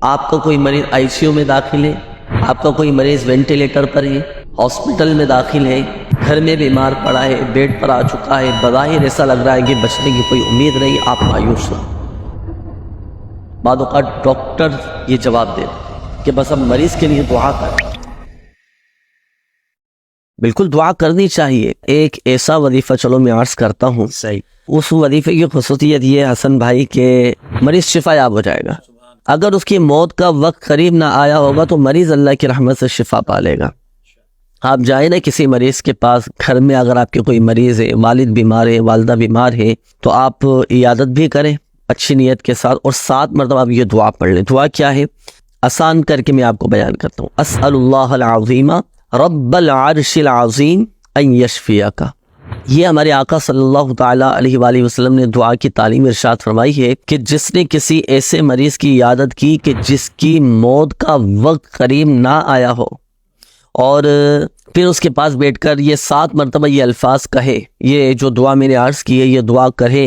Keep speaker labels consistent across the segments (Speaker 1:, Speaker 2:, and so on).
Speaker 1: آپ کا کوئی مریض آئی سی یو میں داخل ہے، آپ کا کوئی مریض وینٹیلیٹر پر ہے، ہاسپٹل میں داخل ہے، گھر میں بیمار پڑا ہے، بیڈ پر آ چکا ہے، بظاہر ایسا لگ رہا ہے کہ بچنے کی کوئی امید نہیں، آپ مایوس ہو۔ بعض اوقات ڈاکٹر یہ جواب دے کہ بس اب مریض کے لیے دعا کریں۔ بالکل دعا کرنی چاہیے۔ ایک ایسا وظیفہ چلو میں عرض کرتا ہوں،
Speaker 2: صحیح،
Speaker 1: اس وظیفے کی خصوصیت یہ حسن بھائی کہ مریض شفا یاب ہو جائے گا۔ اگر اس کی موت کا وقت قریب نہ آیا ہوگا تو مریض اللہ کی رحمت سے شفا پا لے گا۔ آپ جائیں نا کسی مریض کے پاس، گھر میں اگر آپ کے کوئی مریض ہے، والد بیمار ہے، والدہ بیمار ہے، تو آپ عیادت بھی کریں اچھی نیت کے ساتھ، اور 7 مرتبہ آپ یہ دعا پڑھ لیں۔ دعا کیا ہے؟ آسان کر کے میں آپ کو بیان کرتا ہوں۔ اسأل اللہ العظیم رب العرش العظیم ان یشفیک۔ یہ ہمارے آقا صلی اللہ تعالیٰ علیہ وآلہ وسلم نے دعا کی تعلیم ارشاد فرمائی ہے کہ جس نے کسی ایسے مریض کی عیادت کی کہ جس کی موت کا وقت قریب نہ آیا ہو، اور پھر اس کے پاس بیٹھ کر یہ 7 مرتبہ یہ الفاظ کہے، یہ جو دعا میں نے عرض کی ہے یہ دعا کرے،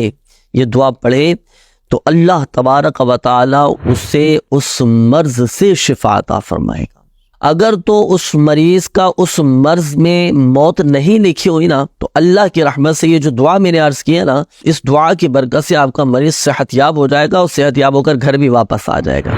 Speaker 1: یہ دعا پڑھے، تو اللہ تبارک و تعالیٰ اسے اس مرض سے شفا عطا فرمائے گا۔ اگر تو اس مریض کا اس مرض میں موت نہیں لکھی ہوئی نا، تو اللہ کی رحمت سے یہ جو دعا میں نے عرض کی ہے نا، اس دعا کی برکت سے آپ کا مریض صحت یاب ہو جائے گا، اور صحت یاب ہو کر گھر بھی واپس آ جائے گا۔